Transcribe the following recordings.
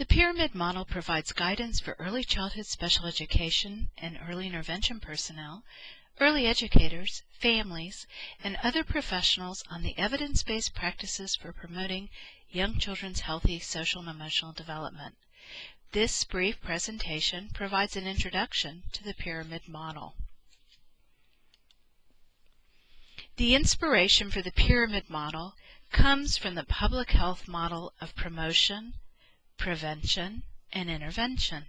The pyramid model provides guidance for early childhood special education and early intervention personnel, early educators, families, and other professionals on the evidence-based practices for promoting young children's healthy social and emotional development. This brief presentation provides an introduction to the pyramid model. The inspiration for the pyramid model comes from the public health model of promotion, prevention, and intervention.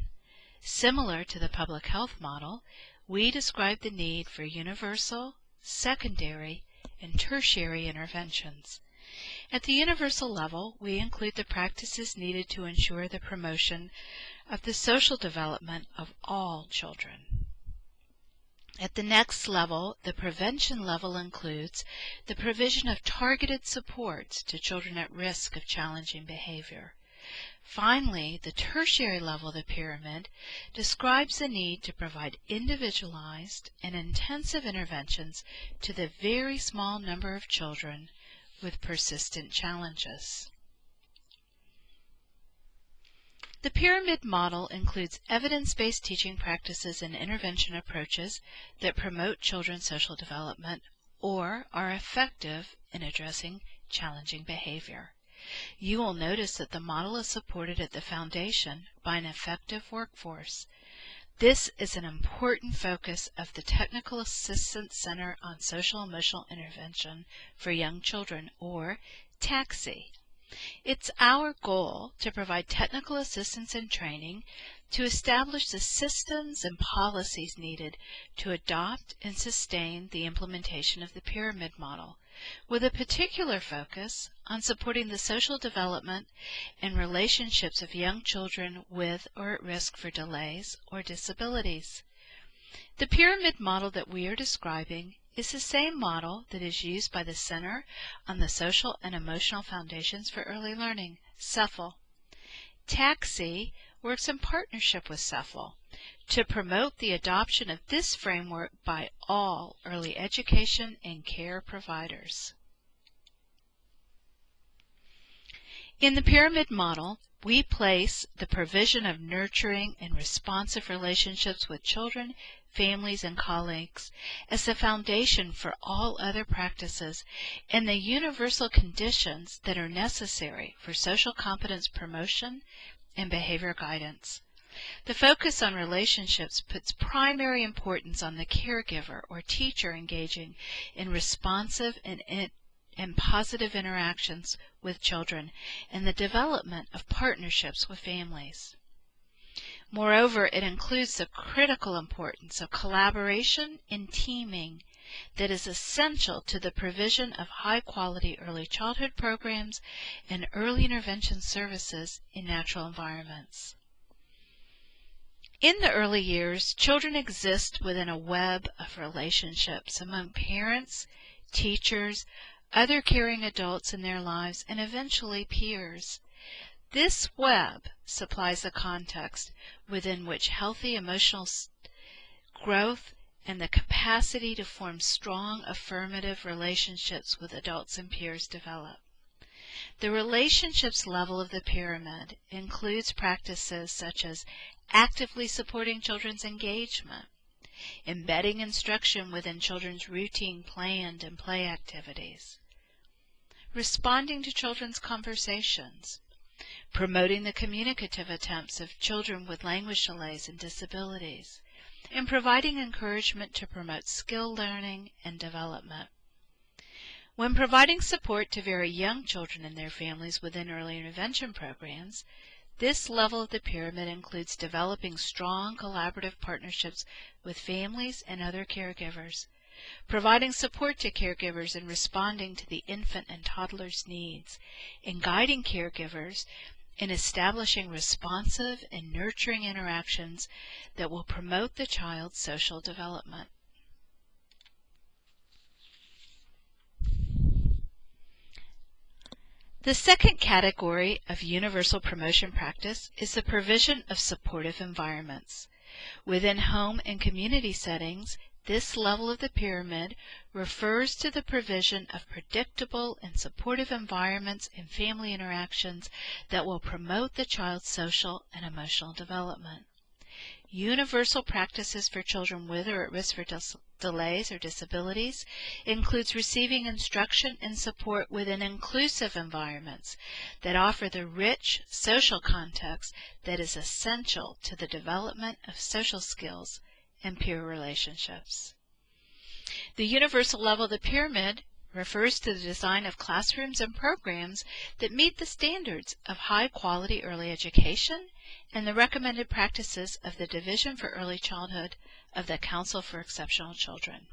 Similar to the public health model, we describe the need for universal, secondary, and tertiary interventions. At the universal level, we include the practices needed to ensure the promotion of the social development of all children. At the next level, the prevention level includes the provision of targeted supports to children at risk of challenging behavior. Finally, the tertiary level of the pyramid describes the need to provide individualized and intensive interventions to the very small number of children with persistent challenges. The pyramid model includes evidence-based teaching practices and intervention approaches that promote children's social development or are effective in addressing challenging behavior. You will notice that the model is supported at the foundation by an effective workforce. This is an important focus of the Technical Assistance Center on Social Emotional Intervention for Young Children, or TACSEI. It's our goal to provide technical assistance and training to establish the systems and policies needed to adopt and sustain the implementation of the pyramid model, with a particular focus on supporting the social development and relationships of young children with or at risk for delays or disabilities. The pyramid model that we are describing is the same model that is used by the Center on the Social and Emotional Foundations for Early Learning, CSEFEL. TACSEI works in partnership with CSEFEL to promote the adoption of this framework by all early education and care providers. In the pyramid model, we place the provision of nurturing and responsive relationships with children, families, and colleagues as the foundation for all other practices and the universal conditions that are necessary for social competence promotion and behavior guidance. The focus on relationships puts primary importance on the caregiver or teacher engaging in responsive and positive interactions with children and the development of partnerships with families. Moreover, it includes the critical importance of collaboration and teaming that is essential to the provision of high-quality early childhood programs and early intervention services in natural environments. In the early years, children exist within a web of relationships among parents, teachers, other caring adults in their lives, and eventually peers. This web supplies a context within which healthy emotional growth and the capacity to form strong affirmative relationships with adults and peers develop. The relationships level of the pyramid includes practices such as actively supporting children's engagement, embedding instruction within children's routine planned and play activities, responding to children's conversations, promoting the communicative attempts of children with language delays and disabilities, and providing encouragement to promote skill learning and development. When providing support to very young children and their families within early intervention programs, this level of the pyramid includes developing strong collaborative partnerships with families and other caregivers, providing support to caregivers in responding to the infant and toddler's needs, and guiding caregivers in establishing responsive and nurturing interactions that will promote the child's social development. The second category of universal promotion practice is the provision of supportive environments. Within home and community settings, This level of the pyramid refers to the provision of predictable and supportive environments and family interactions that will promote the child's social and emotional development. Universal practices for children with or at risk for delays or disabilities includes receiving instruction and support within inclusive environments that offer the rich social context that is essential to the development of social skills and peer relationships. The universal level of the pyramid refers to the design of classrooms and programs that meet the standards of high-quality early education and the recommended practices of the Division for Early Childhood of the Council for Exceptional Children.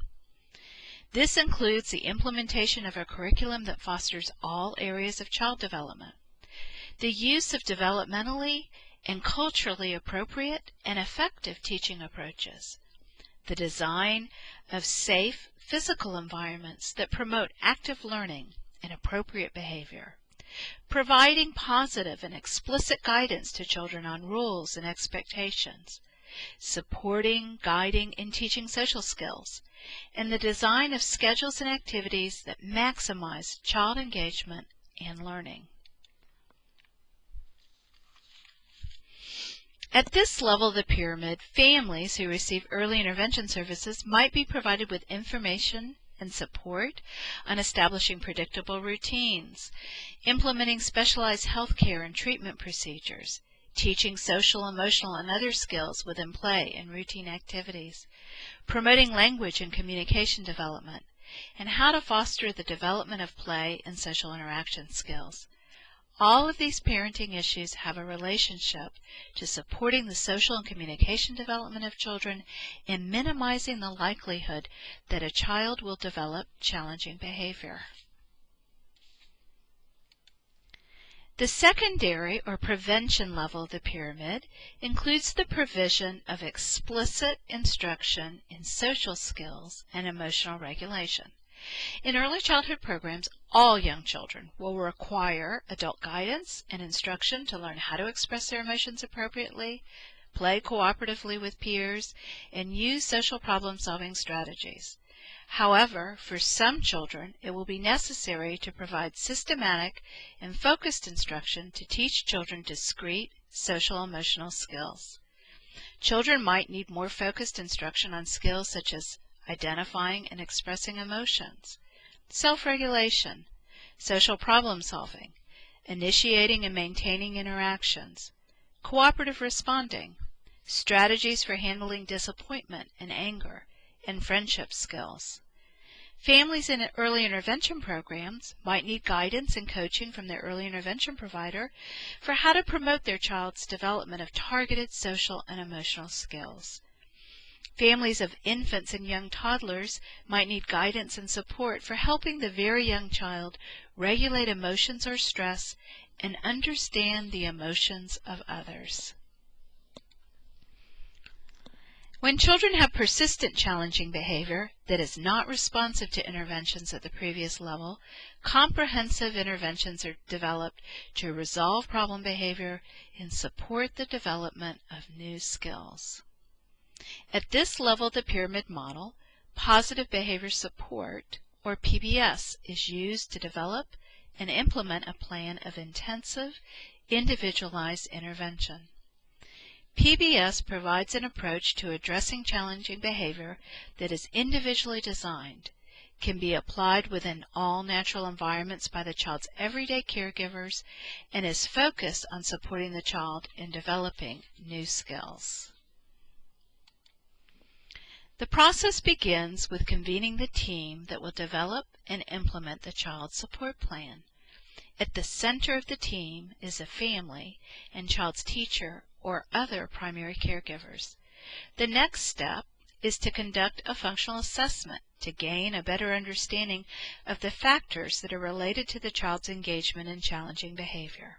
This includes the implementation of a curriculum that fosters all areas of child development, the use of developmentally and culturally appropriate and effective teaching approaches, the design of safe physical environments that promote active learning and appropriate behavior, providing positive and explicit guidance to children on rules and expectations, supporting, guiding, and teaching social skills, and the design of schedules and activities that maximize child engagement and learning. At this level of the pyramid, families who receive early intervention services might be provided with information and support on establishing predictable routines, implementing specialized health care and treatment procedures, teaching social, emotional, and other skills within play and routine activities, promoting language and communication development, and how to foster the development of play and social interaction skills. All of these parenting issues have a relationship to supporting the social and communication development of children and minimizing the likelihood that a child will develop challenging behavior. The secondary or prevention level of the pyramid includes the provision of explicit instruction in social skills and emotional regulation. In early childhood programs, all young children will require adult guidance and instruction to learn how to express their emotions appropriately, play cooperatively with peers, and use social problem-solving strategies. However, for some children, it will be necessary to provide systematic and focused instruction to teach children discrete social emotional skills. Children might need more focused instruction on skills such as identifying and expressing emotions, self-regulation, social problem-solving, initiating and maintaining interactions, cooperative responding, strategies for handling disappointment and anger, and friendship skills. Families in early intervention programs might need guidance and coaching from their early intervention provider for how to promote their child's development of targeted social and emotional skills. Families of infants and young toddlers might need guidance and support for helping the very young child regulate emotions or stress and understand the emotions of others. When children have persistent challenging behavior that is not responsive to interventions at the previous level, comprehensive interventions are developed to resolve problem behavior and support the development of new skills. At this level of the pyramid model, positive behavior support, or PBS, is used to develop and implement a plan of intensive, individualized intervention. PBS provides an approach to addressing challenging behavior that is individually designed, can be applied within all natural environments by the child's everyday caregivers, and is focused on supporting the child in developing new skills. The process begins with convening the team that will develop and implement the child's support plan. At the center of the team is a family and child's teacher or other primary caregivers. The next step is to conduct a functional assessment to gain a better understanding of the factors that are related to the child's engagement in challenging behavior.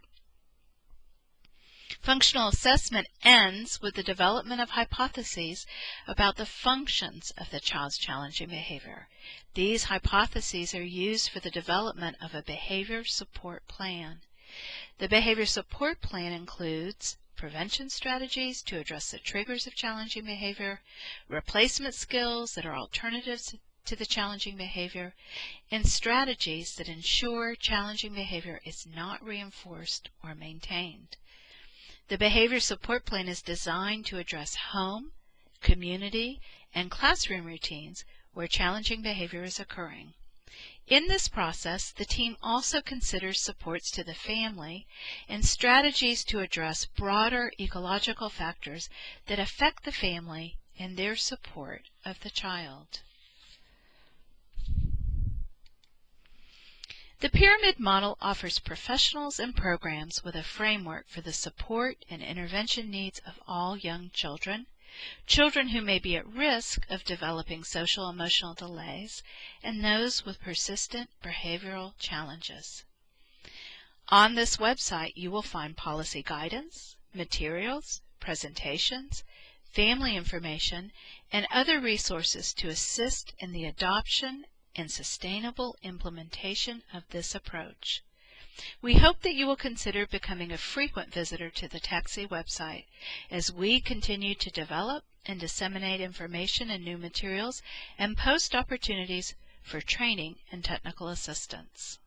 Functional assessment ends with the development of hypotheses about the functions of the child's challenging behavior. These hypotheses are used for the development of a behavior support plan. The behavior support plan includes prevention strategies to address the triggers of challenging behavior, replacement skills that are alternatives to the challenging behavior, and strategies that ensure challenging behavior is not reinforced or maintained. The behavior support plan is designed to address home, community, and classroom routines where challenging behavior is occurring. In this process, the team also considers supports to the family and strategies to address broader ecological factors that affect the family and their support of the child. The pyramid model offers professionals and programs with a framework for the support and intervention needs of all young children, children who may be at risk of developing social emotional delays, and those with persistent behavioral challenges. On this website, you will find policy guidance, materials, presentations, family information, and other resources to assist in the adoption and sustainable implementation of this approach. We hope that you will consider becoming a frequent visitor to the TACSEI website as we continue to develop and disseminate information and new materials and post opportunities for training and technical assistance.